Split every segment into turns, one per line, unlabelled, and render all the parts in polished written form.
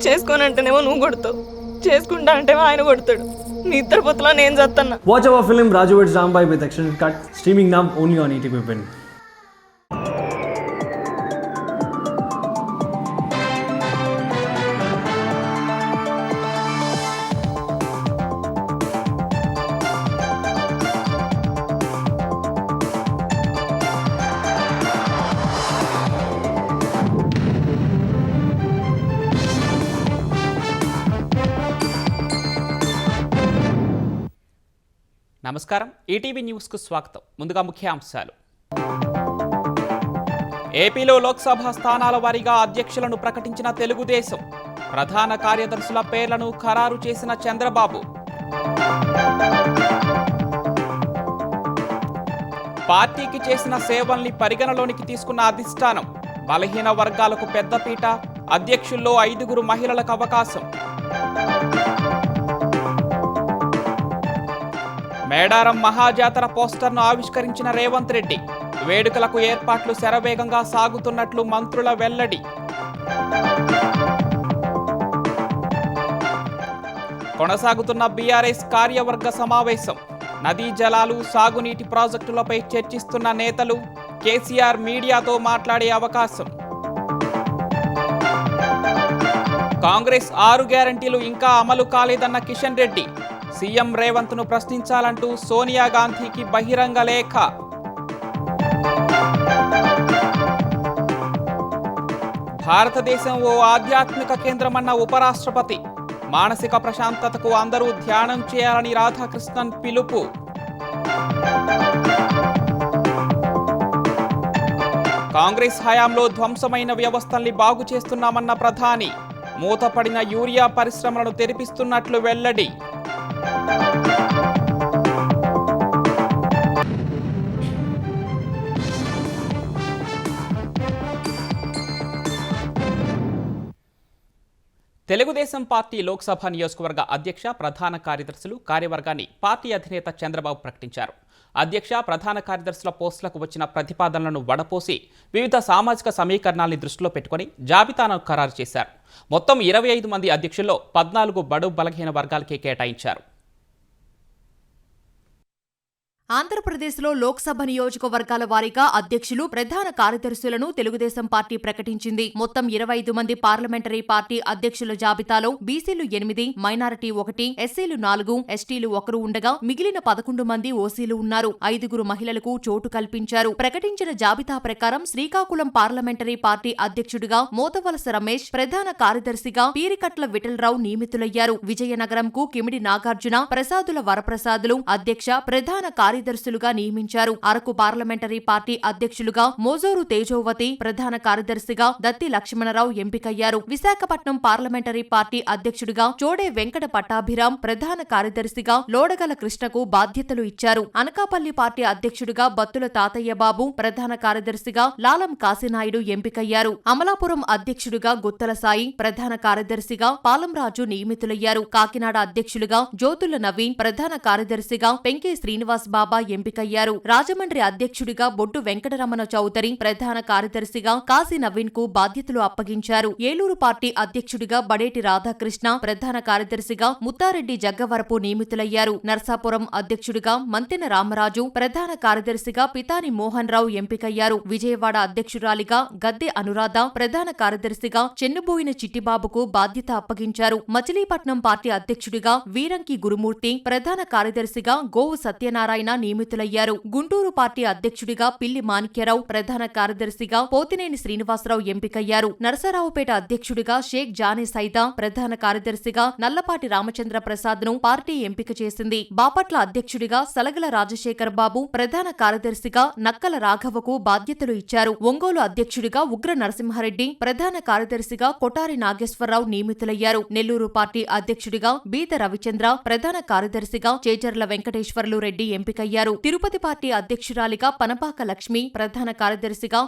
చేసుకోనంటేనేమో నువ్వు కొడతావు, చేసుకుంటా అంటేమో ఆయన కొడతాడు. నీ ఇద్దరు పొత్తులో నేను చేస్తున్నా.
Watch our film Raju vs. Rambai with extended cut, streaming now only on ETV Win.
నమస్కారం, ఈటీవీ న్యూస్కు స్వాగతం. ముందుగా ముఖ్యాంశాలు. ఏపీలో లోక్సభ స్థానాల వారీగా అధ్యక్షులను ప్రకటించిన తెలుగుదేశం. ప్రధాన కార్యదర్శుల పేర్లను ఖరారు చేసిన చంద్రబాబు. పార్టీకి చేసిన సేవల్ని పరిగణలోనికి తీసుకున్న అధిష్టానం. బలహీన వర్గాలకు పెద్దపీట, అధ్యక్షుల్లో 5 మహిళలకు అవకాశం. మేడారం మహాజాతర పోస్టర్ను ఆవిష్కరించిన రేవంత్ రెడ్డి. వేడుకలకు ఏర్పాట్లు శరవేగంగా సాగుతున్నట్లు మంత్రుల వెల్లడి. కొనసాగుతున్న బీఆర్ఎస్ కార్యవర్గ సమావేశం. నదీ జలాలు, సాగునీటి ప్రాజెక్టులపై చర్చిస్తున్న నేతలు. కేసీఆర్ మీడియాతో మాట్లాడే అవకాశం. కాంగ్రెస్ 6 గ్యారంటీలు ఇంకా అమలు కాలేదన్న కిషన్ రెడ్డి. సీఎం రేవంత్ను ప్రశ్నించాలంటూ సోనియా గాంధీకి బహిరంగ లేఖ. భారతదేశం ఓ ఆధ్యాత్మిక కేంద్రమన్న ఉపరాష్ట్రపతి. మానసిక ప్రశాంతతకు అందరూ ధ్యానం చేయాలని రాధాకృష్ణన్ పిలుపు. కాంగ్రెస్ హయాంలో ధ్వంసమైన వ్యవస్థల్ని బాగు చేస్తున్నామన్న ప్రధాని. మూతపడిన యూరియా పరిశ్రమలను తెరిపిస్తున్నట్లు వెల్లడి. తెలుగుదేశం పార్టీ లోక్సభ నియోజకవర్గ అధ్యక్ష, ప్రధాన కార్యదర్శులు, కార్యవర్గాన్ని పార్టీ అధినేత చంద్రబాబు ప్రకటించారు. అధ్యక్ష, ప్రధాన కార్యదర్శుల పోస్టులకు వచ్చిన ప్రతిపాదనలను వడపోసి వివిధ సామాజిక సమీకరణాల్ని దృష్టిలో పెట్టుకుని జాబితాను ఖరారు చేశారు. మొత్తం 25 మంది అధ్యక్షుల్లో 14 బడుగు బలహీన వర్గాలకే కేటాయించారు.
ఆంధ్రప్రదేశ్లో లోక్సభ నియోజకవర్గాల వారీగా అధ్యక్షులు, ప్రధాన కార్యదర్శులను తెలుగుదేశం పార్టీ ప్రకటించింది. మొత్తం 25 మంది పార్లమెంటరీ పార్టీ అధ్యక్షుల జాబితాలో బీసీలు 8, మైనారిటీ 1, ఎస్సీలు 4, ఎస్టీలు 1 ఉండగా మిగిలిన 11 మంది ఓసీలు ఉన్నారు. 5 మహిళలకు చోటు కల్పించారు. ప్రకటించిన జాబితా ప్రకారం శ్రీకాకుళం పార్లమెంటరీ పార్టీ అధ్యక్షుడిగా మోతవలస రమేష్, ప్రధాన కార్యదర్శిగా పీరికట్ల విఠలరావు నియమితులయ్యారు. విజయనగరంకు కిమిడి నాగార్జున, ప్రసాదుల వరప్రసాదులు అధ్యక్ష, ప్రధాన కార్యదర్శులుగా నియమించారు. అరకు పార్లమెంటరీ పార్టీ అధ్యక్షులుగా మోజోరు తేజోవతి, ప్రధాన కార్యదర్శిగా దత్తి లక్ష్మణరావు ఎంపికయ్యారు. విశాఖపట్నం పార్లమెంటరీ పార్టీ అధ్యక్షుడిగా చోడే వెంకట పట్టాభిరాం, ప్రధాన కార్యదర్శిగా లోడగల కృష్ణకు బాధ్యతలు ఇచ్చారు. అనకాపల్లి పార్టీ అధ్యక్షుడిగా బత్తుల తాతయ్య బాబు, ప్రధాన కార్యదర్శిగా లాలం కాశీనాయుడు ఎంపికయ్యారు. అమలాపురం అధ్యక్షుడిగా గుత్తల సాయి, ప్రధాన కార్యదర్శిగా పాలంరాజు నియమితులయ్యారు. కాకినాడ అధ్యక్షులుగా జ్యోతుల నవీన్, ప్రధాన కార్యదర్శిగా పెంకే శ్రీనివాస్ బాబా ఎంపికయ్యారు. రాజమండ్రి అధ్యక్షుడిగా బొడ్డు వెంకటరమణ చౌదరి, ప్రధాన కార్యదర్శిగా కాశీ నవీన్ కు బాధ్యతలు అప్పగించారు. ఏలూరు పార్టీ అధ్యక్షుడిగా బడేటి రాధాకృష్ణ, ప్రధాన కార్యదర్శిగా ముత్తారెడ్డి జగ్గవరపు నియమితులయ్యారు. నర్సాపురం అధ్యక్షుడిగా మంతెన రామరాజు, ప్రధాన కార్యదర్శిగా పితాని మోహన్ రావు ఎంపికయ్యారు. విజయవాడ అధ్యక్షురాలిగా గద్దె అనురాధ, ప్రధాన కార్యదర్శిగా చెన్నుబోయిన చిట్టిబాబుకు బాధ్యత అప్పగించారు. మచిలీపట్నం పార్టీ అధ్యక్షుడిగా వీరంకి గురుమూర్తి, ప్రధాన కార్యదర్శిగా గోవు సత్యనారాయణ నియమితులయ్యారు. గుంటూరు పార్టీ అధ్యక్షుడిగా పిల్లి మాణిక్యరావు, ప్రధాన కార్యదర్శిగా పోతినేని శ్రీనివాసరావు ఎంపికయ్యారు. నరసరావుపేట అధ్యక్షుడిగా షేక్ జానే సైదా, ప్రధాన కార్యదర్శిగా నల్లపాటి రామచంద్ర ప్రసాద్ ను పార్టీ ఎంపిక చేసింది. బాపట్ల అధ్యక్షుడిగా సలగల రాజశేఖర్ బాబు, ప్రధాన కార్యదర్శిగా నక్కల రాఘవకు బాధ్యతలు ఇచ్చారు. ఒంగోలు అధ్యక్షుడిగా ఉగ్ర నరసింహారెడ్డి, ప్రధాన కార్యదర్శిగా కొటారి నాగేశ్వరరావు నియమితులయ్యారు. నెల్లూరు పార్టీ అధ్యక్షుడిగా బీద రవిచంద్ర, ప్రధాన కార్యదర్శిగా చేజర్ల వెంకటేశ్వర్లు రెడ్డి ఎంపికయ్యారు. నియమితులయ్యారు. తిరుపతి పార్టీ అధ్యక్షురాలిగా పనపాక లక్ష్మి, ప్రధాన కార్యదర్శిగా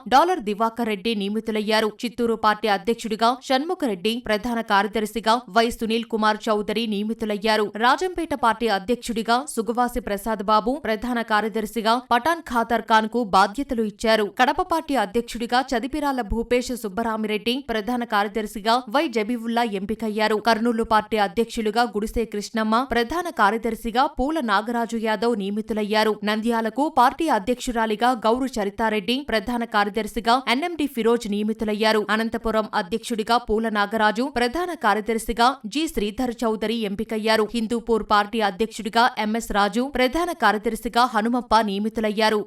దివాకర్ రెడ్డి నియమితులయ్యారు. చిత్తూరు పార్టీ అధ్యక్షుడిగా షణ్ముఖరెడ్డి, ప్రధాన కార్యదర్శిగా వై సునీల్ కుమార్ చౌదరి నియమితులయ్యారు. రాజంపేట పార్టీ అధ్యక్షుడిగా సుగవాసి ప్రసాద్ బాబు, ప్రధాన కార్యదర్శిగా పఠాన్ ఖాదర్ ఖాన్ కు బాధ్యతలు ఇచ్చారు. కడప పార్టీ అధ్యక్షుడిగా చదిపిరాల భూపేష్ సుబ్బరామిరెడ్డి, ప్రధాన కార్యదర్శిగా వై జబీవుల్లా ఎంపికయ్యారు. కర్నూలు పార్టీ అధ్యక్షులుగా గుడిసే కృష్ణమ్మ, ప్రధాన కార్యదర్శిగా పూల నాగరాజు యాదవ్ నియమితులయ్యారు. నంద్యాలకు పార్టీ అధ్యక్షురాలిగా గౌరు చరితారెడ్డి, ప్రధాన కార్యదర్శిగా ఎన్ఎండి ఫిరోజ్ నియమితులయ్యారు. అనంతపురం అధ్యక్షుడిగా పూల నాగరాజు, ప్రధాన కార్యదర్శిగా జి శ్రీధర్ చౌదరి ఎంపికయ్యారు. హిందూపూర్ పార్టీ అధ్యక్షుడిగా ఎంఎస్ రాజు, ప్రధాన కార్యదర్శిగా హనుమప్ప నియమితులయ్యారు.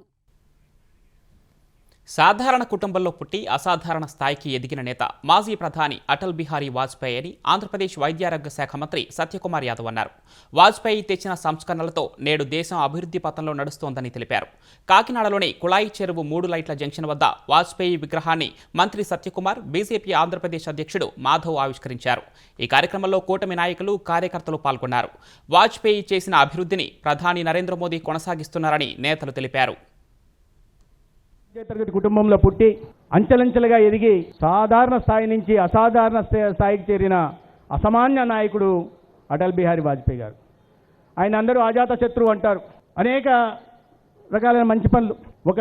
సాధారణ కుటుంబంలో పుట్టి అసాధారణ స్థాయికి ఎదిగిన నేత మాజీ ప్రధాని అటల్ బిహారీ వాజ్పేయి అని ఆంధ్రప్రదేశ్ వైద్యారోగ్య శాఖ మంత్రి సత్యకుమార్ యాదవ్ అన్నారు. వాజ్పేయి తెచ్చిన సంస్కరణలతో నేడు దేశం అభివృద్ధి పథంలో నడుస్తోందని తెలిపారు. కాకినాడలోని కుళాయి చెరువు 3 లైట్ల జంక్షన్ వద్ద వాజ్పేయి విగ్రహాన్ని మంత్రి సత్యకుమార్, బీజేపీ ఆంధ్రప్రదేశ్ అధ్యక్షుడు మాధవ్ ఆవిష్కరించారు. ఈ కార్యక్రమంలో కూటమి నాయకులు, కార్యకర్తలు పాల్గొన్నారు. వాజ్పేయి చేసిన అభివృద్ధిని ప్రధాని నరేంద్ర మోదీ కొనసాగిస్తున్నారని నేతలు తెలిపారు.
తరగతి కుటుంబంలో పుట్టి అంచెలంచెలుగా ఎదిగి సాధారణ స్థాయి నుంచి అసాధారణ స్థాయికి చేరిన అసామాన్య నాయకుడు అటల్ బిహారీ వాజ్పేయి గారు. ఆయన అందరూ అజాత శత్రువు అంటారు. అనేక రకాలైన మంచి పనులు, ఒక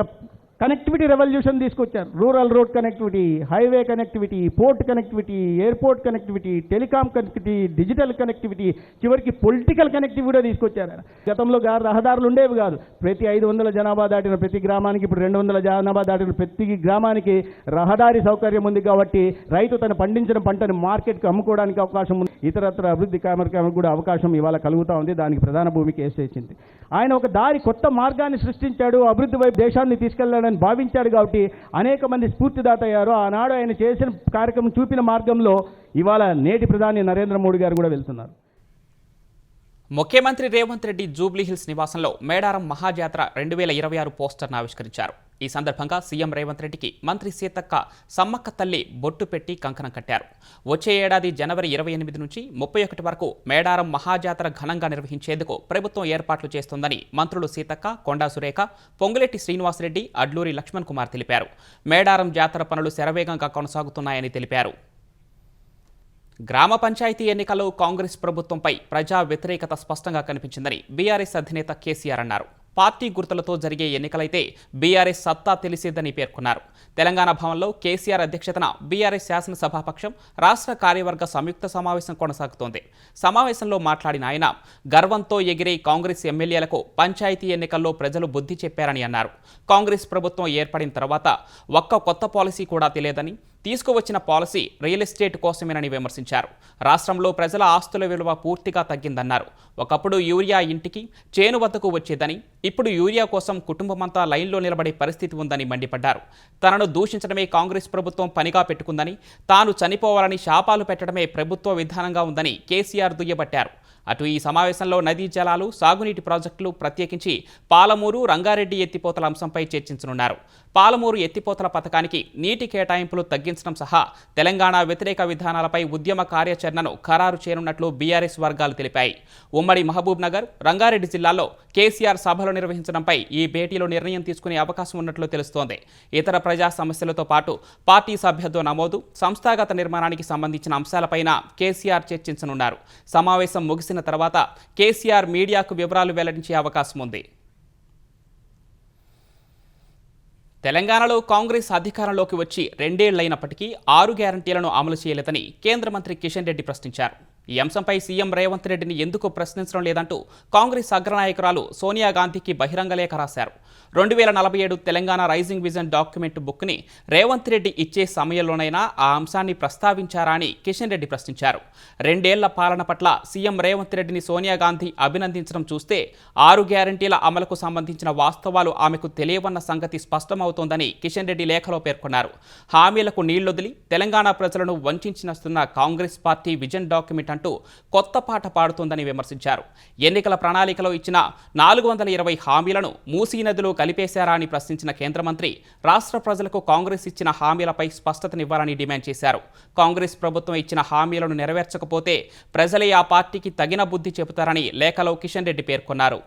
కనెక్టివిటీ రెవల్యూషన్ తీసుకొచ్చారు. Rural road connectivity, highway connectivity, port connectivity, airport connectivity, telecom connectivity, digital connectivity, చివరికి పొలిటికల్ కనెక్టివిటీ కూడా తీసుకొచ్చారు. గతంలో రహదారులు ఉండేవి కాదు. ప్రతి 500 జనాభా దాటిన ప్రతి గ్రామానికి, ఇప్పుడు 200 జనాభా దాటిన ప్రతి గ్రామానికి రహదారి సౌకర్యం ఉంది. కాబట్టి రైతు తను పండించిన పంటను మార్కెట్కి అమ్ముకోవడానికి అవకాశం ఉంది. ఇతరత్ర అభివృద్ధి కార్యక్రమాలకు కూడా అవకాశం ఇవాళ కలుగుతూ ఉంది. దానికి ప్రధాన భూమికి వేసేసింది. ఆయన ఒక కొత్త మార్గాన్ని సృష్టించాడు. అభివృద్ధి వైపు దేశాన్ని తీసుకెళ్లాడని భావించాడు. కాబట్టి అనేక మంది స్ఫూర్తిదాత అయ్యారు. ఆనాడు ఆయన చేసిన కార్యక్రమం చూపిన మార్గంలో ఇవాళ నేటి ప్రధాని నరేంద్ర మోడీ గారు కూడా వెళ్తున్నారు.
ముఖ్యమంత్రి రేవంత్ రెడ్డి జూబ్లీహిల్స్ నివాసంలో మేడారం మహాజాతర 2026 పోస్టర్ను ఆవిష్కరించారు. ఈ సందర్భంగా సీఎం రేవంత్ రెడ్డికి మంత్రి సీతక్క, సమ్మక్క తల్లి బొట్టు పెట్టి కంకణం కట్టారు. వచ్చే ఏడాది జనవరి 28 నుంచి 31 వరకు మేడారం మహాజాతర ఘనంగా నిర్వహించేందుకు ప్రభుత్వం ఏర్పాట్లు చేస్తోందని మంత్రులు సీతక్క, కొండా సురేఖ, పొంగులేటి శ్రీనివాసరెడ్డి, అడ్లూరి లక్ష్మణ్ కుమార్ తెలిపారు. మేడారం జాతర పనులు శరవేగంగా కొనసాగుతున్నాయని తెలిపారు. గ్రామ పంచాయతీ ఎన్నికల్లో కాంగ్రెస్ ప్రభుత్వంపై ప్రజా వ్యతిరేకత స్పష్టంగా కనిపించిందని బీఆర్ఎస్ అధినేత కేసీఆర్ అన్నారు. పార్టీ గుర్తులతో జరిగే ఎన్నికలైతే బీఆర్ఎస్ సత్తా తెలిసేదని పేర్కొన్నారు. తెలంగాణ భవన్లో కేసీఆర్ అధ్యక్షతన బీఆర్ఎస్ శాసనసభాపక్షం, రాష్ట్ర కార్యవర్గ సంయుక్త సమావేశం కొనసాగుతోంది. సమావేశంలో మాట్లాడిన ఆయన గర్వంతో ఎగిరే కాంగ్రెస్ ఎమ్మెల్యేలకు పంచాయతీ ఎన్నికల్లో ప్రజలు బుద్ధి చెప్పారని అన్నారు. కాంగ్రెస్ ప్రభుత్వం ఏర్పడిన తర్వాత ఒక్క కొత్త పాలసీ కూడా తెలియదని, తీసుకువచ్చిన పాలసీ రియల్ ఎస్టేట్ కోసమేనని విమర్శించారు. రాష్ట్రంలో ప్రజల ఆస్తుల విలువ పూర్తిగా తగ్గిందన్నారు. ఒకప్పుడు యూరియా ఇంటికి, చేను వద్దకు వచ్చేదని, ఇప్పుడు యూరియా కోసం కుటుంబమంతా లైన్లో నిలబడే పరిస్థితి ఉందని మండిపడ్డారు. తనను దూషించడమే కాంగ్రెస్ ప్రభుత్వం పనిగా పెట్టుకుందని, తాను చనిపోవాలని శాపాలు పెట్టడమే ప్రభుత్వ విధానంగా ఉందని కేసీఆర్ దుయ్యబట్టారు. అటు ఈ సమావేశంలో నదీ జలాలు, సాగునీటి ప్రాజెక్టులు, ప్రత్యేకించి పాలమూరు, రంగారెడ్డి ఎత్తిపోతల అంశంపై చర్చించనున్నారు. పాలమూరు ఎత్తిపోతల పథకానికి నీటి కేటాయింపులు తగ్గించడం సహా తెలంగాణ వ్యతిరేక విధానాలపై ఉద్యమ కార్యాచరణను ఖరారు చేయనున్నట్లు బీఆర్ఎస్ వర్గాలు తెలిపాయి. ఉమ్మడి మహబూబ్ నగర్, రంగారెడ్డి జిల్లాల్లో కేసీఆర్ సభలు నిర్వహించడంపై ఈ భేటీలో నిర్ణయం తీసుకునే అవకాశం ఉన్నట్లు తెలుస్తోంది. ఇతర ప్రజా సమస్యలతో పాటు పార్టీ సభ్యత్వ నమోదు, సంస్థాగత నిర్మాణానికి సంబంధించిన అంశాలపైన కేసీఆర్ చర్చించనున్నారు. సమావేశం ముగిసిన తర్వాత కేసీఆర్ మీడియాకు వివరాలు వెల్లడించే అవకాశం ఉంది. తెలంగాణలో కాంగ్రెస్ అధికారంలోకి వచ్చి 2 ఏళ్లైనప్పటికీ 6 గ్యారంటీలను అమలు చేయలేదని కేంద్ర మంత్రి కిషన్ రెడ్డి ప్రశ్నించారు. ఈ అంశంపై సీఎం రేవంత్ రెడ్డిని ఎందుకు ప్రశ్నించడం లేదంటూ కాంగ్రెస్ అగ్రనాయకురాలు సోనియా గాంధీకి బహిరంగ లేఖ రాశారు. 2047 తెలంగాణ రైజింగ్ విజన్ డాక్యుమెంట్ బుక్ని రేవంత్ రెడ్డి ఇచ్చే సమయంలోనైనా ఆ అంశాన్ని ప్రస్తావించారా అని కిషన్ రెడ్డి ప్రశ్నించారు. 2 ఏళ్ల పాలన పట్ల సీఎం రేవంత్ రెడ్డిని సోనియా గాంధీ అభినందించడం చూస్తే 6 గ్యారంటీల అమలుకు సంబంధించిన వాస్తవాలు ఆమెకు తెలియవన్న సంగతి స్పష్టమవుతోందని కిషన్ రెడ్డి లేఖలో పేర్కొన్నారు. హామీలకు నీళ్లొదిలి తెలంగాణ ప్రజలను వంచినస్తున్న కాంగ్రెస్ పార్టీ విజన్ డాక్యుమెంట్ అంటూ కొత్త పాట పాడుతోందని విమర్శించారు. ఎన్నికల ప్రణాళికలో ఇచ్చిన 420 హామీలను మూసీ నదిలో కలిపేశారా అని ప్రశ్నించిన కేంద్ర మంత్రి రాష్ట్ర ప్రజలకు కాంగ్రెస్ ఇచ్చిన హామీలపై స్పష్టతనివ్వాలని డిమాండ్ చేశారు. కాంగ్రెస్ ప్రభుత్వం ఇచ్చిన హామీలను నెరవేర్చకపోతే ప్రజలే ఆ పార్టీకి తగిన బుద్ధి చెబుతారని లేఖలో కిషన్ రెడ్డి పేర్కొన్నారు.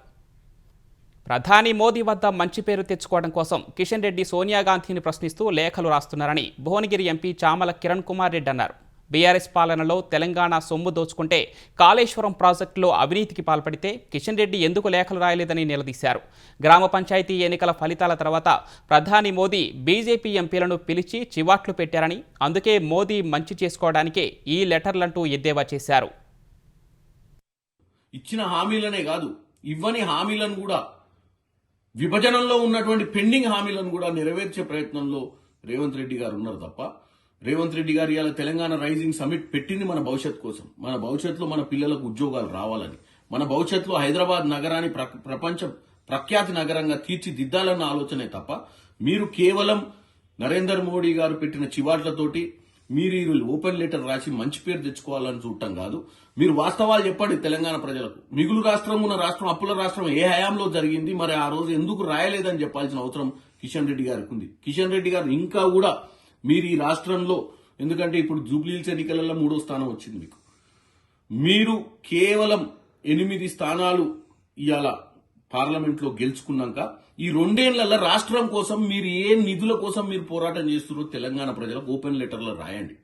ప్రధాని మోదీ వద్ద మంచి పేరు తెచ్చుకోవడం కోసం కిషన్ రెడ్డి సోనియా గాంధీని ప్రశ్నిస్తూ లేఖలు రాస్తున్నారని భువనగిరి ఎంపీ చామల కిరణ్ కుమార్ రెడ్డి అన్నారు. బీఆర్ఎస్ పాలనలో తెలంగాణ సొమ్ము దోచుకుంటే కాళేశ్వరం ప్రాజెక్టులో అవినీతికి పాల్పడితే కిషన్ రెడ్డి ఎందుకు లేఖలు రాయలేదని నిలదీశారు. గ్రామ పంచాయతీ ఎన్నికల ఫలితాల తర్వాత ప్రధాని మోదీ బీజేపీ ఎంపీలను పిలిచి చివాట్లు పెట్టారని, అందుకే మోదీ మంచి చేసుకోవడానికే ఈ లెటర్లంటూ ఎద్దేవా చేశారు.
ఇచ్చిన హామీలనే కాదు, ఇవ్వని హామీలను కూడా, విభజనలో ఉన్నటువంటి పెండింగ్ హామీలను కూడా నెరవేర్చే ప్రయత్నంలో రేవంత్ రెడ్డి గారు ఉన్నారు తప్ప, రేవంత్ రెడ్డి గారు ఇవాళ తెలంగాణ రైజింగ్ సమిట్ పెట్టింది మన భవిష్యత్ కోసం, మన భవిష్యత్తులో మన పిల్లలకు ఉద్యోగాలు రావాలని, మన భవిష్యత్తులో హైదరాబాద్ నగరాన్ని ప్రపంచ ప్రఖ్యాతి నగరంగా తీర్చిదిద్దాలన్న ఆలోచనే తప్ప, మీరు కేవలం నరేంద్ర మోడీ గారు పెట్టిన చివాట్లతోటి మీరు ఓపెన్ లెటర్ రాసి మంచి పేరు తెచ్చుకోవాలని చూడటం కాదు. మీరు వాస్తవాలు చెప్పండి తెలంగాణ ప్రజలకు. మిగులు రాష్ట్రం ఉన్న రాష్ట్రం, అప్పుల రాష్ట్రం ఏ హయాంలో జరిగింది, మరి ఆ రోజు ఎందుకు రాయలేదని చెప్పాల్సిన అవసరం కిషన్ రెడ్డి గారికి ఉంది. కిషన్ రెడ్డి గారు ఇంకా కూడా మీరు ఈ రాష్ట్రంలో, ఎందుకంటే ఇప్పుడు జూబ్లీహిల్స్ ఎన్నికలలో 3వ స్థానం వచ్చింది మీకు, మీరు కేవలం 8 స్థానాలు ఇవాళ పార్లమెంట్లో గెలుచుకున్నాక ఈ 2 ఏళ్లలో రాష్ట్రం కోసం మీరు ఏ నిధుల కోసం మీరు పోరాటం చేస్తున్నారో తెలంగాణ ప్రజలకు ఓపెన్ లెటర్లో రాయండి.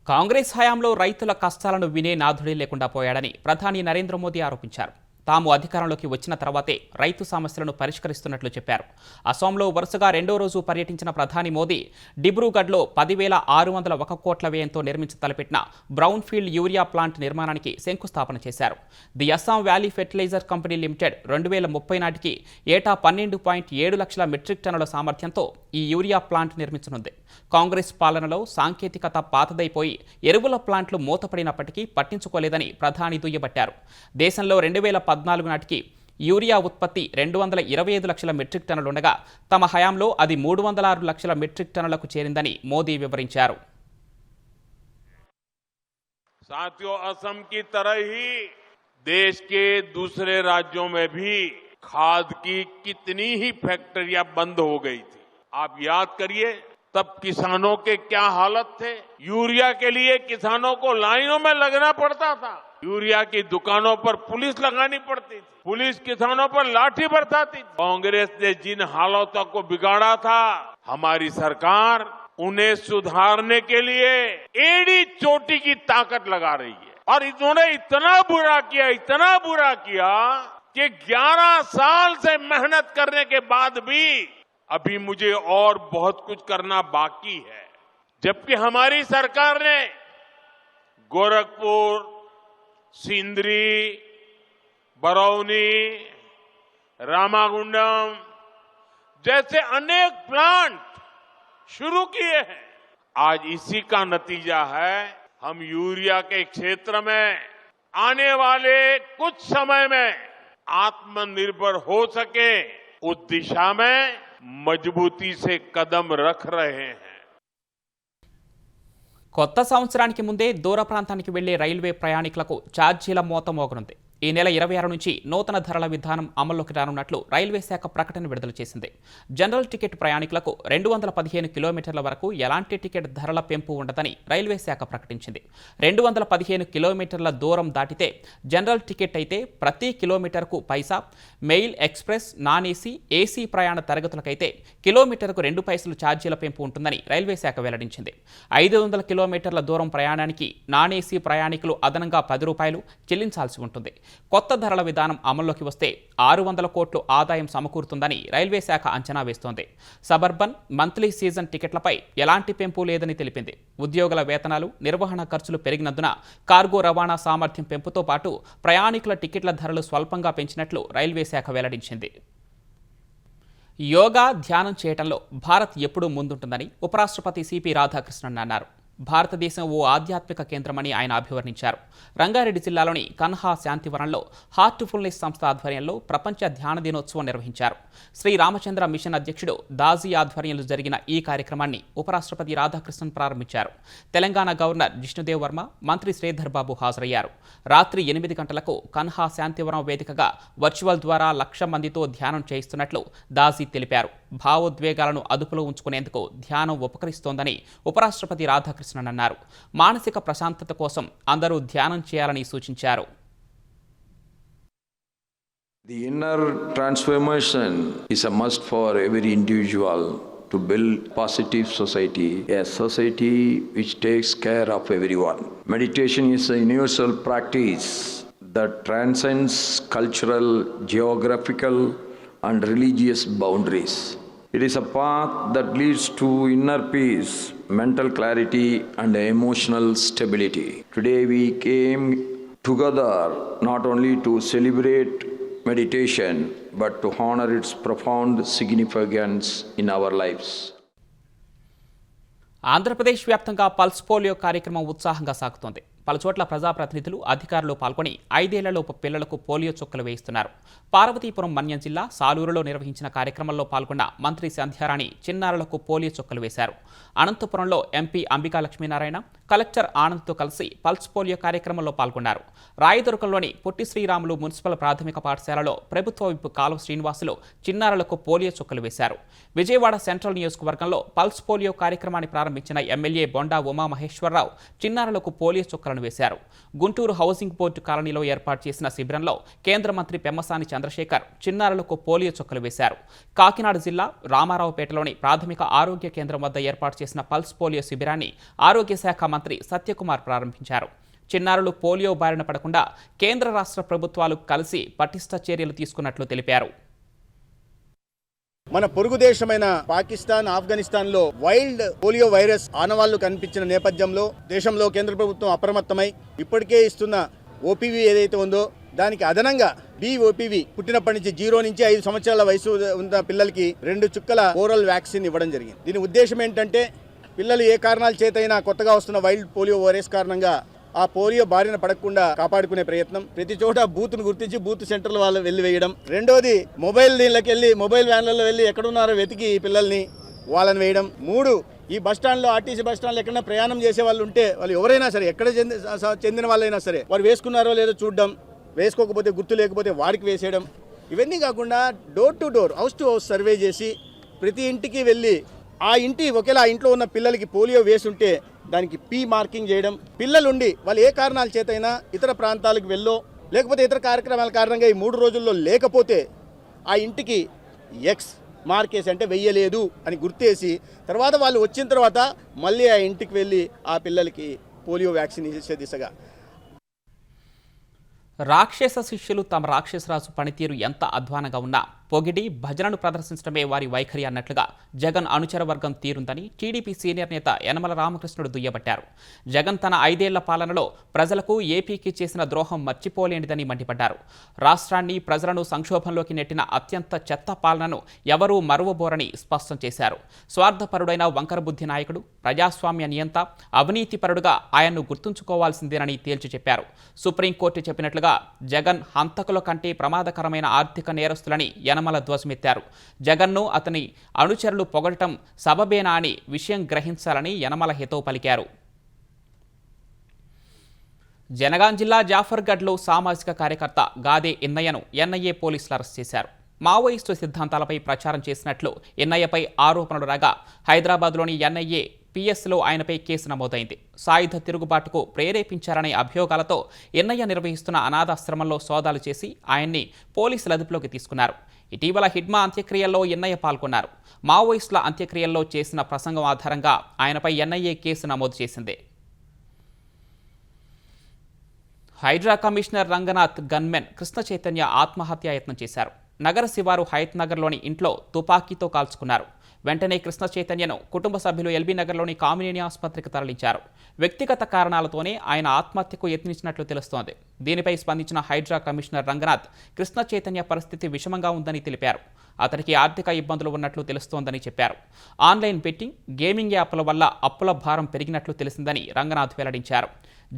కాంగ్రెస్ హయాంలో రైతుల కష్టాలను వినే నాథుడే లేకుండా పోయాడని ప్రధాని నరేంద్ర మోదీ ఆరోపించారు. తాము అధికారంలోకి వచ్చిన తర్వాతే రైతు సమస్యలను పరిష్కరిస్తున్నట్లు చెప్పారు. అసోంలో వరుసగా 2వ రోజు పర్యటించిన ప్రధాని మోదీ డిబ్రూగఢ్లో 10,601 కోట్ల వ్యయంతో నిర్మించి తలపెట్టిన బ్రౌన్ ఫీల్డ్ యూరియా ప్లాంట్ నిర్మాణానికి శంకుస్థాపన చేశారు. The Assam valley fertilizer company limited 2030 నాటికి ఏటా 12.7 లక్షల మెట్రిక్ టన్నుల సామర్థ్యంతో ఈ యూరియా ప్లాంట్ నిర్మించనుంది. కాంగ్రెస్ పాలనలో సాంకేతికత పాతదైపోయి ఎరువుల ప్లాంట్లు మూతపడినప్పటికీ పట్టించుకోలేదని ప్రధాని దుయ్యబట్టారు. దేశంలో 2014 నాటికి యూరియా ఉత్పత్తి 225 లక్షల మెట్రిక్ టన్నులుండగా తమ హయాంలో అది 306 లక్షల మెట్రిక్ టన్నులకు చేరిందని మోదీ వివరించారు.
साथियों, असम की तरह ही देश के दूसरे राज्यों में भी खाद की कितनी ही फैक्ट्रियां बंद हो गई थी. आप याद करिए तब किसानों के क्या हालत थे. यूरिया के लिए किसानों को लाइनों में लगना पड़ता था. यूरिया की दुकानों पर पुलिस लगानी पड़ती थी. पुलिस किसानों पर लाठी बरसाती थी. कांग्रेस ने जिन हालातों को बिगाड़ा था, हमारी सरकार उन्हें सुधारने के लिए एड़ी चोटी की ताकत लगा रही है. और इन्होंने इतना बुरा किया कि 11 साल से मेहनत करने के बाद भी अभी मुझे और बहुत कुछ करना बाकी है. जबकि हमारी सरकार ने गोरखपुर, सिंदरी, बरौनी, रामागुंडम जैसे अनेक प्लांट शुरू किए हैं. आज इसी का नतीजा है हम यूरिया के क्षेत्र में आने वाले कुछ समय में आत्मनिर्भर हो सके, उस दिशा में मजबूती से कदम रख रहे हैं.
కొత్త సంవత్సరానికి ముందే దూర ప్రాంతానికి వెళ్లే రైల్వే ప్రయాణికులకు ఛార్జీల మోత మోగనుంది. ఈ నెల 26 నుంచి నూతన ధరల విధానం అమల్లోకి రానున్నట్లు రైల్వే శాఖ ప్రకటన విడుదల చేసింది. జనరల్ టికెట్ ప్రయాణికులకు 215 కిలోమీటర్ల వరకు ఎలాంటి టికెట్ ధరల పెంపు ఉండదని రైల్వే శాఖ ప్రకటించింది. 215 కిలోమీటర్ల దూరం దాటితే జనరల్ టికెట్ అయితే ప్రతి కిలోమీటర్కు పైసా, mail, express, non AC, AC ప్రయాణ తరగతులకైతే కిలోమీటర్కు 2 పైసలు ఛార్జీల పెంపు ఉంటుందని రైల్వే శాఖ వెల్లడించింది. 500 కిలోమీటర్ల దూరం ప్రయాణానికి నాన్ ఏసీ ప్రయాణికులు అదనంగా 10 రూపాయలు చెల్లించాల్సి ఉంటుంది. కొత్త ధరల విధానం అమల్లోకి వస్తే 600 కోట్లు ఆదాయం సమకూరుతుందని రైల్వే శాఖ అంచనా వేస్తోంది. సబర్బన్, మంత్లీ సీజన్ టికెట్లపై ఎలాంటి పెంపు లేదని తెలిపింది. ఉద్యోగుల వేతనాలు, నిర్వహణ ఖర్చులు పెరిగినందున కార్గో రవాణా సామర్థ్యం పెంపుతో పాటు ప్రయాణికుల టికెట్ల ధరలు స్వల్పంగా పెంచినట్లు రైల్వే శాఖ వెల్లడించింది. యోగా, ధ్యానం చేయడంలో భారత్ ఎప్పుడూ ముందుంటుందని ఉపరాష్ట్రపతి సిపి రాధాకృష్ణన్ అన్నారు. భారతదేశం ఓ ఆధ్యాత్మిక కేంద్రమని ఆయన అభివర్ణించారు. రంగారెడ్డి జిల్లాలోని కన్హా శాంతివనంలో హార్ట్ఫుల్నెస్ సంస్థ ఆధ్వర్యంలో ప్రపంచ ధ్యాన దినోత్సవం నిర్వహించారు. శ్రీ రామచంద్ర మిషన్ అధ్యక్షుడు దాజీ ఆధ్వర్యంలో జరిగిన ఈ కార్యక్రమాన్ని ఉపరాష్ట్రపతి రాధాకృష్ణన్ ప్రారంభించారు. తెలంగాణ గవర్నర్ జిష్ణుదేవ్ వర్మ, మంత్రి శ్రీధర్ బాబు హాజరయ్యారు. రాత్రి 8 గంటలకు కన్హా శాంతివనం వేదికగా వర్చువల్ ద్వారా 1,00,000 మందితో ధ్యానం చేయిస్తున్నట్లు దాజీ తెలిపారు. భావోద్వేగాలను అదుపులో ఉంచుకునేందుకు ధ్యానం ఉపకరిస్తోందని ఉపరాష్ట్రపతి రాధాకృష్ణన్ అన్నారు. మానసిక ప్రశాంతత కోసం అందరూ ధ్యానం చేయాలని సూచించారు.
The inner transformation is a must for every individual to build positive society, a society which takes care of everyone. Meditation is a universal practice that transcends cultural, geographical, and religious boundaries. It is a path that leads to inner peace, mental clarity, and emotional stability. Today we came together not only to celebrate meditation, but to honor its profound significance in our lives.
Andhra Pradesh వ్యాప్తంగా pulse polio కార్యక్రమం ఉత్సాహంగా సాగుతోంది. పలుచోట్ల ప్రజాప్రతినిధులు, అధికారులు పాల్గొని 5 ఏళ్లలోపు పిల్లలకు పోలియో చుక్కలు వేయిస్తున్నారు. పార్వతీపురం మన్యం జిల్లా సాలూరులో నిర్వహించిన కార్యక్రమంలో పాల్గొన్న మంత్రి సంధ్యారాణి చిన్నారులకు పోలియో చుక్కలు వేశారు. అనంతపురంలో ఎంపీ అంబికా లక్ష్మీనారాయణ, కలెక్టర్ ఆనంద్తో కలిసి పల్స్ పోలియో కార్యక్రమంలో పాల్గొన్నారు. రాయదుర్గంలోని పొట్టి శ్రీరాములు మున్సిపల్ ప్రాథమిక పాఠశాలలో ప్రభుత్వ విప్ కాలువ శ్రీనివాసులు చిన్నారులకు పోలియో చుక్కలు వేశారు. విజయవాడ సెంట్రల్ నియోజకవర్గంలో పల్స్ పోలియో కార్యక్రమాన్ని ప్రారంభించిన ఎమ్మెల్యే బొండా ఉమామహేశ్వరరావు చిన్నారులకు పోలియో చుక్కలను వేశారు. గుంటూరు హౌసింగ్ బోర్డు కాలనీలో ఏర్పాటు చేసిన శిబిరంలో కేంద్ర మంత్రి పెమ్మసాని చంద్రశేఖర్ చిన్నారులకు పోలియో చుక్కలు వేశారు. కాకినాడ జిల్లా రామారావుపేటలోని ప్రాథమిక ఆరోగ్య కేంద్రం వద్ద ఏర్పాటు చేసిన పల్స్ పోలియో శిబిరాన్ని ఆరోగ్య శాఖ మంత్రి సత్యకుమార్ ప్రారంభించారు. చిన్నారులు పోలియో బారిన పడకుండా కేంద్ర రాష్ట్ర ప్రభుత్వాలు కలిసి పటిష్ట చర్యలు తీసుకున్నట్లు తెలిపారు.
మన పొరుగు దేశమైన పాకిస్తాన్, ఆఫ్ఘనిస్తాన్ లో వైల్డ్ పోలియో వైరస్ ఆనవాళ్లు కనిపించిన నేపథ్యంలో దేశంలో కేంద్ర ప్రభుత్వం అప్రమత్తమై ఇప్పటికే ఇస్తున్న ఓపీవీ ఏదైతే ఉందో దానికి అదనంగా BOPV పుట్టినప్పటి నుంచి 0 నుంచి 5 సంవత్సరాల వయసు ఉన్న పిల్లలకి 2 చుక్కల ఓరల్ వ్యాక్సిన్ ఇవ్వడం జరిగింది. దీని ఉద్దేశం ఏంటంటే పిల్లలు ఏ కారణాల చేతైనా కొత్తగా వస్తున్న వైల్డ్ పోలియో వైరస్ కారణంగా ఆ పోలియో బారిన పడకుండా కాపాడుకునే ప్రయత్నం. ప్రతి చోట బూత్ను గుర్తించి బూత్ సెంటర్ల వాళ్ళు వెళ్ళి వేయడం. రెండోది మొబైల్ వ్యాన్లలో వెళ్ళి ఎక్కడున్నారో వెతికి పిల్లల్ని వాళ్ళని వేయడం. 3 ఈ బస్టాండ్లో, ఆర్టీసీ బస్టాండ్లో ఎక్కడైనా ప్రయాణం చేసే వాళ్ళు ఉంటే వాళ్ళు ఎవరైనా సరే, ఎక్కడ చెందిన వాళ్ళైనా సరే, వారు వేసుకున్నారో లేదో చూడడం, వేసుకోకపోతే గుర్తు లేకపోతే వారికి వేసేయడం. ఇవన్నీ కాకుండా door to door, house to house survey చేసి ప్రతి ఇంటికి వెళ్ళి ఆ ఇంటి ఒకేలా ఇంట్లో ఉన్న పిల్లలకి పోలియో వేసుంటే దానికి P మార్కింగ్ చేయడం. పిల్లలుండి వాళ్ళు ఏ కారణాల చేతైనా ఇతర ప్రాంతాలకు వెళ్ళో లేకపోతే ఇతర కార్యక్రమాల కారణంగా ఈ 3 రోజుల్లో లేకపోతే ఆ ఇంటికి X మార్కేసి, అంటే వెయ్యలేదు అని గుర్తేసి తర్వాత వాళ్ళు వచ్చిన తర్వాత మళ్ళీ ఆ ఇంటికి వెళ్ళి ఆ పిల్లలకి పోలియో వ్యాక్సిన్ ఇచ్చే దిశగా.
రాక్షస శిష్యులు తమ రాక్షసరాజు పనితీరు ఎంత అధ్వానంగా ఉన్నా పొగిడి భజనను ప్రదర్శించడమే వారి వైఖరి అన్నట్లుగా జగన్ అనుచర వర్గం తీరుందని టీడీపీ సీనియర్ నేత యనమల రామకృష్ణుడు దుయ్యబట్టారు. జగన్ తన 5 ఏళ్ల పాలనలో ప్రజలకు, ఏపీకి చేసిన ద్రోహం మర్చిపోలేనిదని మండిపడ్డారు. రాష్ట్రాన్ని, ప్రజలను సంక్షోభంలోకి నెట్టిన అత్యంత చెత్త పాలనను ఎవరూ మరువబోరని స్పష్టం చేశారు. స్వార్థపరుడైన వంకరబుద్ధి నాయకుడు, ప్రజాస్వామ్య నియంత, అవినీతిపరుడుగా ఆయన్ను గుర్తుంచుకోవాల్సిందేనని తేల్చి చెప్పారు. సుప్రీంకోర్టు చెప్పినట్లుగా జగన్ హంతకుల కంటే ప్రమాదకరమైన ఆర్థిక నేరస్తులని యనమల ధ్వజమెత్తారు. జగన్ను, అతని అనుచరులు పొగడటం సబబేనా అని విషయం గ్రహించాలని యనమల హితవు పలికారు. జనగాం జిల్లా జాఫర్గఢ్లో సామాజిక కార్యకర్త గాదే ఎన్నయ్యను ఎన్ఐఏ పోలీసులు అరెస్ట్ చేశారు. మావోయిస్టు సిద్ధాంతాలపై ప్రచారం చేసినట్లు ఎన్ఐఏపై ఆరోపణలు రాగా హైదరాబాద్లోని ఎన్ఐఏ పిఎస్లో ఆయనపై కేసు నమోదైంది. సాయుధ తిరుగుబాటుకు ప్రేరేపించారనే అభియోగాలతో ఎన్ఐఏ నిర్వహిస్తున్న అనాథాశ్రమంలో సోదాలు చేసి ఆయన్ని పోలీసుల అదుపులోకి తీసుకున్నారు. ఇటీవల హిడ్మా అంత్యక్రియల్లో ఎన్ఐఏ పాల్గొన్నారు. మావోయిస్టుల అంత్యక్రియల్లో చేసిన ప్రసంగం ఆధారంగా ఆయనపై ఎన్ఐఏ కేసు నమోదు చేసింది. హైడ్రా కమిషనర్ రంగనాథ్ గన్మెన్ కృష్ణ చైతన్య ఆత్మహత్యాయత్నం చేశారు. నగర శివారు హయత్ నగర్లోని ఇంట్లో తుపాకీతో కాల్చుకున్నారు. వెంటనే కృష్ణ చైతన్యను కుటుంబ సభ్యులు ఎల్బీ నగర్లోని కామినేని ఆసుపత్రికి తరలించారు. వ్యక్తిగత కారణాలతోనే ఆయన ఆత్మహత్యకు యత్నించినట్లు తెలుస్తోంది. దీనిపై స్పందించిన హైడ్రా కమిషనర్ రంగనాథ్ కృష్ణ చైతన్య పరిస్థితి విషమంగా ఉందని తెలిపారు. అతనికి ఆర్థిక ఇబ్బందులు ఉన్నట్లు తెలుస్తోందని చెప్పారు. ఆన్లైన్ బెట్టింగ్, గేమింగ్ యాప్ల వల్ల అప్పుల భారం పెరిగినట్లు తెలిసిందని రంగనాథ్ వెల్లడించారు.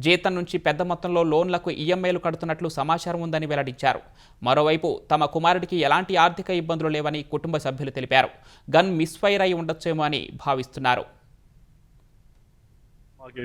జీతం నుంచి పెద్ద మొత్తంలో లోన్లకు ఈఎంఐలు కడుతున్నట్లు సమాచారం ఉందని వెల్లడించారు. మరోవైపు తమ కుమారుడికి ఎలాంటి ఆర్థిక ఇబ్బందులు లేవని కుటుంబ సభ్యులు తెలిపారు. గన్ మిస్ఫైర్ అయి ఉండొచ్చేమో అని భావిస్తున్నారు.
మాకు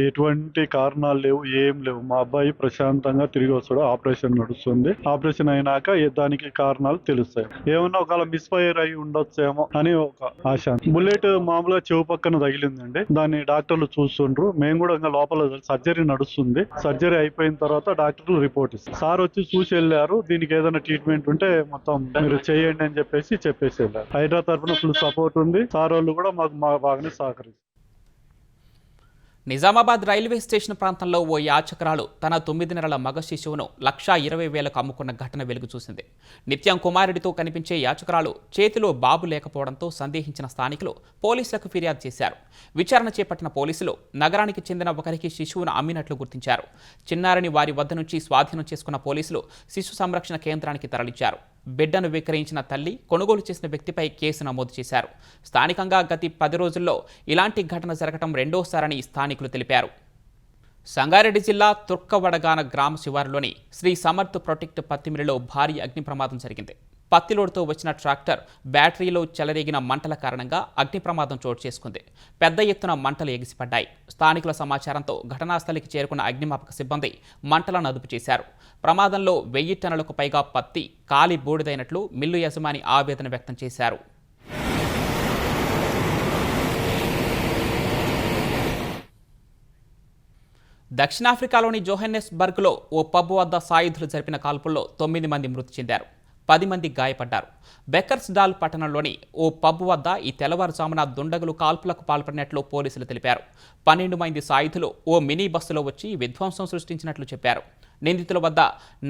ఎటువంటి కారణాలు లేవు, ఏం లేవు. మా అబ్బాయి ప్రశాంతంగా తిరిగి వస్తాడు. ఆపరేషన్ నడుస్తుంది. ఆపరేషన్ అయినాక దానికి కారణాలు తెలుస్తాయి. ఏమన్నా ఒకవేళ మిస్ఫైర్ అయి ఉండొచ్చేమో అని ఒక ఆశ. బుల్లెట్ మామూలుగా చెవు పక్కన తగిలిందండి. దాన్ని డాక్టర్లు చూస్తుండ్రు. మేము కూడా ఇంకా లోపల సర్జరీ నడుస్తుంది. సర్జరీ అయిపోయిన తర్వాత డాక్టర్లు రిపోర్ట్ ఇస్తారు. సార్ వచ్చి చూసి వెళ్ళారు. దీనికి ఏదైనా ట్రీట్మెంట్ ఉంటే మొత్తం మీరు చేయండి అని చెప్పేసి వెళ్ళారు. హైదరాబాద్ తరఫున ఫుల్ సపోర్ట్ ఉంది. సార్ వాళ్ళు కూడా మాకు బాగానే సహకరిస్తారు.
నిజామాబాద్ రైల్వే స్టేషన్ ప్రాంతంలో ఓ యాచకురాలు తన 9 నెలల మగ శిశువును 1,20,000కు అమ్ముకున్న ఘటన వెలుగు చూసింది. నిత్యం కుమారుడితో కనిపించే యాచకురాలు చేతిలో బాబు లేకపోవడంతో సందేహించిన స్థానికులు పోలీసులకు ఫిర్యాదు చేశారు. విచారణ చేపట్టిన పోలీసులు నగరానికి చెందిన ఒకరికి శిశువును అమ్మినట్లు గుర్తించారు. చిన్నారిని వారి వద్ద నుంచి స్వాధీనం చేసుకున్న పోలీసులు శిశు సంరక్షణ కేంద్రానికి తరలించారు. బిడ్డను విక్రయించిన తల్లి, కొనుగోలు చేసిన వ్యక్తిపై కేసు నమోదు చేశారు. స్థానికంగా గత 10 రోజుల్లో ఇలాంటి ఘటన జరగడం రెండోసారని స్థానికులు తెలిపారు. సంగారెడ్డి జిల్లా తుర్కవడగాన గ్రామ శివారులోని శ్రీ సమర్థ్ ప్రొటెక్ట్ పత్తి మిల్లులో భారీ అగ్ని ప్రమాదం జరిగింది. పత్తి లోడుతో వచ్చిన ట్రాక్టర్ బ్యాటరీలో చెలరేగిన మంటల కారణంగా అగ్ని ప్రమాదం చోటు చేసుకుంది. పెద్ద ఎత్తున మంటలు ఎగిసిపడ్డాయి. స్థానికుల సమాచారంతో ఘటనాస్థలికి చేరుకున్న అగ్నిమాపక సిబ్బంది మంటలను అదుపు చేశారు. ప్రమాదంలో 1000 టన్నులకు పైగా పత్తి కాలి బూడిదైనట్లు మిల్లు యజమాని ఆవేదన వ్యక్తం చేశారు. దక్షిణాఫ్రికాలోని జోహెన్నెస్బర్గ్లో ఓ పబ్ వద్ద సాయుధులు జరిపిన కాల్పుల్లో 9 మంది మృతి చెందారు. 10 మంది గాయపడ్డారు. బెకర్స్డాల్ పట్టణంలోని ఓ పబ్ వద్ద ఈ తెల్లవారుజామున దుండగులు కాల్పులకు పాల్పడినట్లు పోలీసులు తెలిపారు. 12 మంది సాయుధులు ఓ మినీ బస్సులో వచ్చి విధ్వంసం సృష్టించినట్లు చెప్పారు. నిందితుల వద్ద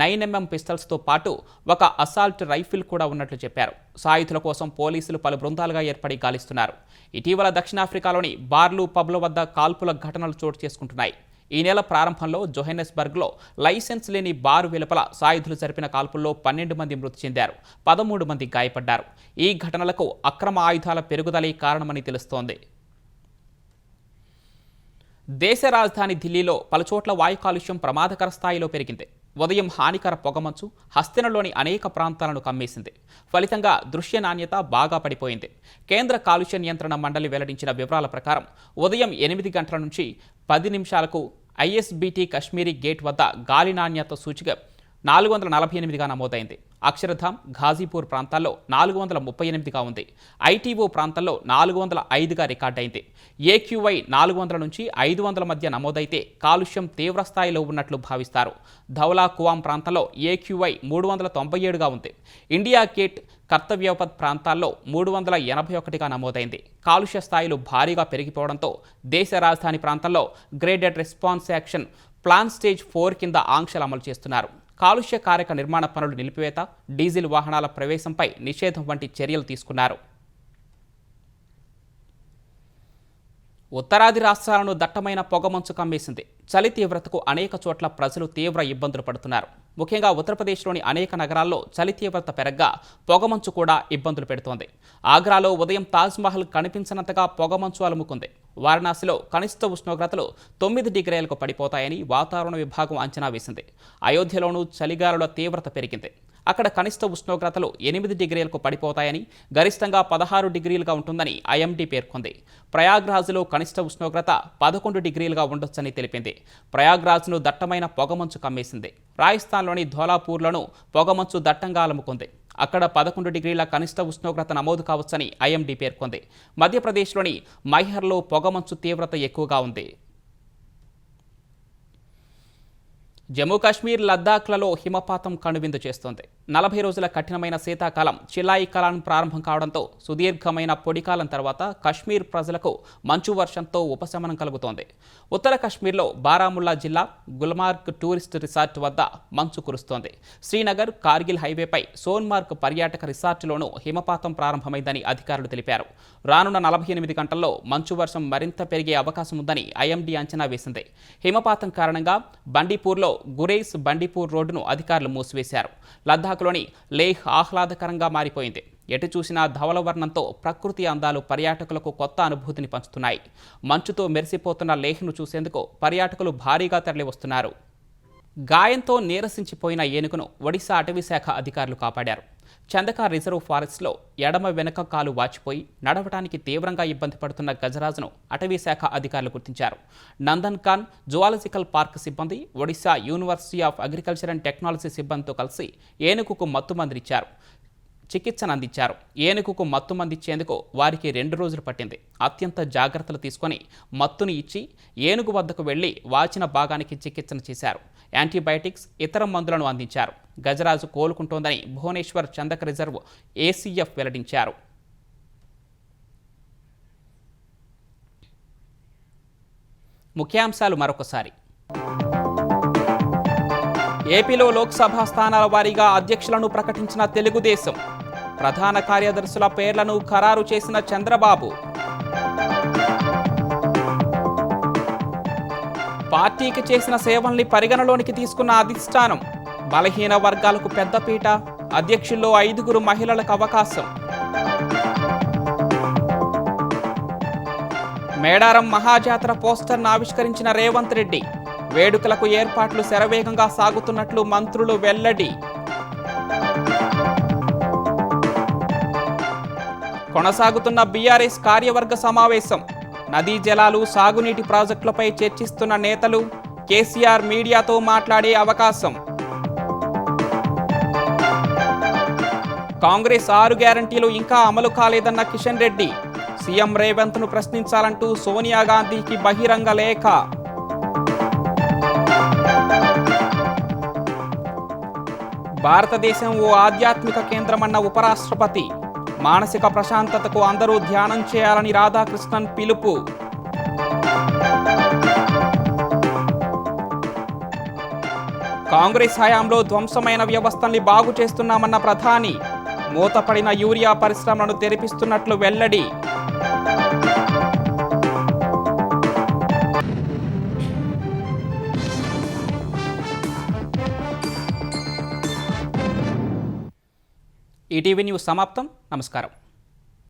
9mm పిస్టల్స్తో పాటు ఒక అసాల్ట్ రైఫిల్ కూడా ఉన్నట్లు చెప్పారు. సాయుధుల కోసం పోలీసులు పలు బృందాలుగా ఏర్పడి గాలిస్తున్నారు. ఇటీవల దక్షిణాఫ్రికాలోని బార్లు, పబ్ల వద్ద కాల్పుల ఘటనలు చోటు చేసుకుంటున్నాయి. ఈ నెల ప్రారంభంలో జోహెన్నెస్బర్గ్లో లైసెన్స్ లేని బారు వెలుపల సాయుధులు జరిపిన కాల్పుల్లో 12 మంది మృతి చెందారు. 13 మంది గాయపడ్డారు. ఈ ఘటనలకు అక్రమ ఆయుధాల పెరుగుదలే కారణమని తెలుస్తోంది. దేశ రాజధాని ఢిల్లీలో పలుచోట్ల వాయు కాలుష్యం ప్రమాదకర స్థాయిలో పెరిగింది. ఉదయం హానికర పొగమంచు హస్తినలోని అనేక ప్రాంతాలను కమ్మేసింది. ఫలితంగా దృశ్య నాణ్యత బాగా పడిపోయింది. కేంద్ర కాలుష్య నియంత్రణ మండలి వెల్లడించిన వివరాల ప్రకారం ఉదయం 8 గంటల నుంచి 10 నిమిషాలకు ఐఎస్బీటీ కశ్మీరీ గేట్ వద్ద గాలి నాణ్యత సూచిక 448గా నమోదైంది. అక్షరధామ్, ఘాజీపూర్ ప్రాంతాల్లో 438గా ఉంది. ఐటీఓ ప్రాంతాల్లో 405గా రికార్డైంది. ఏక్యూఐ 400 నుంచి 500 మధ్య నమోదైతే కాలుష్యం తీవ్రస్థాయిలో ఉన్నట్లు భావిస్తారు. ధౌలా కువాం ప్రాంతంలో ఏక్యూఐ 397గా ఉంది. ఇండియా గేట్, కర్తవ్యపథ్ ప్రాంతాల్లో 381గా నమోదైంది. కాలుష్య స్థాయిలు భారీగా పెరిగిపోవడంతో దేశ రాజధాని ప్రాంతంలో graded response action plan stage 4 కింద ఆంక్షలు అమలు చేస్తున్నారు. కాలుష్య కారక నిర్మాణ పనులు నిలిపివేత, డీజిల్ వాహనాల ప్రవేశంపై నిషేధం వంటి చర్యలు తీసుకున్నారు. ఉత్తరాది రాష్ట్రాలను దట్టమైన పొగమంచు కమ్మేసింది. చలి తీవ్రతకు అనేక చోట్ల ప్రజలు తీవ్ర ఇబ్బందులు పడుతున్నారు. ముఖ్యంగా ఉత్తరప్రదేశ్లోని అనేక నగరాల్లో చలి తీవ్రత పెరగ్గా పొగమంచు కూడా ఇబ్బందులు పెడుతోంది. ఆగ్రాలో ఉదయం తాజ్మహల్ కనిపించనంతగా పొగమంచు అలుముకుంది. వారణాసిలో కనిష్ట ఉష్ణోగ్రతలు 9 డిగ్రీలకు పడిపోతాయని వాతావరణ విభాగం అంచనా వేసింది. అయోధ్యలోనూ చలిగాలుల తీవ్రత పెరిగింది. అక్కడ కనిష్ట ఉష్ణోగ్రతలు 8 డిగ్రీలకు పడిపోతాయని, గరిష్టంగా 16 డిగ్రీలుగా ఉంటుందని ఐఎండీ పేర్కొంది. ప్రయాగ్రాజ్లో కనిష్ట ఉష్ణోగ్రత 11 డిగ్రీలుగా ఉండొచ్చని తెలిపింది. ప్రయాగ్రాజ్ను దట్టమైన పొగమంచు కమ్మేసింది. రాజస్థాన్లోని ధోలాపూర్లోనూ పొగమంచు దట్టంగా అలుముకుంది. అక్కడ 11 డిగ్రీల కనిష్ట ఉష్ణోగ్రత నమోదు కావచ్చని ఐఎండీ పేర్కొంది. మధ్యప్రదేశ్లోని మైహర్లో పొగమంచు తీవ్రత ఎక్కువగా ఉంది. జమ్మూ కాశ్మీర్, లద్దాఖ్లలో హిమపాతం కనువిందు చేస్తోంది. 40 రోజుల కఠినమైన శీతాకాలం చిలాయి కాలం ప్రారంభం కావడంతో సుదీర్ఘమైన పొడికాలం తర్వాత కశ్మీర్ ప్రజలకు మంచు వర్షంతో ఉపశమనం కలుగుతోంది. ఉత్తర కశ్మీర్లో బారాముల్లా జిల్లా గుల్మార్గ్ టూరిస్ట్ రిసార్ట్ వద్ద మంచు కురుస్తోంది. శ్రీనగర్, కార్గిల్ హైవేపై సోన్మార్గ్ పర్యాటక రిసార్టులోనూ హిమపాతం ప్రారంభమైందని అధికారులు తెలిపారు. రానున్న 48 గంటల్లో మంచు వర్షం మరింత పెరిగే అవకాశం ఉందని ఐఎండీ అంచనా వేసింది. హిమపాతం కారణంగా బండీపూర్లో గురేజ్ బండీపూర్ రోడ్డును అధికారులు మూసివేశారు. లద్దాఖ్లోని లేహ్ ఆహ్లాదకరంగా మారిపోయింది. ఎటు చూసినా ధవలవర్ణంతో ప్రకృతి అందాలు పర్యాటకులకు కొత్త అనుభూతిని పంచుతున్నాయి. మంచుతో మెరిసిపోతున్న లేహ్ను చూసేందుకు పర్యాటకులు భారీగా తరలివస్తున్నారు. గాయంతో నీరసించిపోయిన ఏనుగును ఒడిశా అటవీశాఖ అధికారులు కాపాడారు. చందక రిజర్వ్ ఫారెస్ట్లో ఎడమ వెనక కాలు వాచిపోయి నడవడానికి తీవ్రంగా ఇబ్బంది పడుతున్న గజరాజును అటవీ శాఖ అధికారులు గుర్తించారు. నందన్ ఖాన్ జువాలజికల్ పార్క్ సిబ్బంది, Odisha university of agriculture and technology సిబ్బందితో కలిసి ఏనుగుకు మత్తుమందిచ్చారు. చికిత్సను అందించారు. ఏనుగుకు మత్తు మందిచ్చేందుకు వారికి 2 రోజులు పట్టింది. అత్యంత జాగ్రత్తలు తీసుకొని మత్తుని ఇచ్చి ఏనుగు వద్దకు వెళ్లి వాచిన భాగానికి చికిత్సను చేశారు. యాంటీబయాటిక్స్, ఇతర మందులను అందించారు. గజరాజు కోలుకుంటోందని భువనేశ్వర్ చందక రిజర్వ్ ఏసీఎఫ్ వెల్లడించారు. ముఖ్యాంశాలు మరొకసారి. ఏపీలో లోక్సభ స్థానాల వారీగా అధ్యక్షులను ప్రకటించిన తెలుగుదేశం. ప్రధాన కార్యదర్శుల పేర్లను ఖరారు చేసిన చంద్రబాబు. పార్టీకి చేసిన సేవల్ని పరిగణలోనికి తీసుకున్న అధిష్టానం. బలహీన వర్గాలకు పెద్దపీట, అధ్యక్షుల్లో 5 మహిళలకు అవకాశం. మేడారం మహాజాతర పోస్టర్ను ఆవిష్కరించిన రేవంత్ రెడ్డి. వేడుకలకు ఏర్పాట్లు శరవేగంగా సాగుతున్నట్లు మంత్రులు వెల్లడి. కొనసాగుతున్న బీఆర్ఎస్ కార్యవర్గ సమావేశం. నదీ జలాలు, సాగునీటి ప్రాజెక్టులపై చర్చిస్తున్న నేతలు. కేసీఆర్ మీడియాతో మాట్లాడే అవకాశం. కాంగ్రెస్ 6 గ్యారంటీలు ఇంకా అమలు కాలేదన్న కిషన్ రెడ్డి. సీఎం రేవంత్ను ప్రశ్నించాలంటూ సోనియా గాంధీకి బహిరంగ లేఖ. భారతదేశం ఓ ఆధ్యాత్మిక కేంద్రమన్న ఉపరాష్ట్రపతి. మానసిక ప్రశాంతతకు అందరూ ధ్యానం చేయాలని రాధాకృష్ణన్ పిలుపు. కాంగ్రెస్ హయాంలో ధ్వంసమైన వ్యవస్థల్ని బాగు చేస్తున్నామన్న ప్రధాని. మూతపడిన యూరియా పరిశ్రమలను తెరిపిస్తున్నట్లు వెల్లడి. ఈటీవీ న్యూస్ సమాప్తం. నమస్కారం.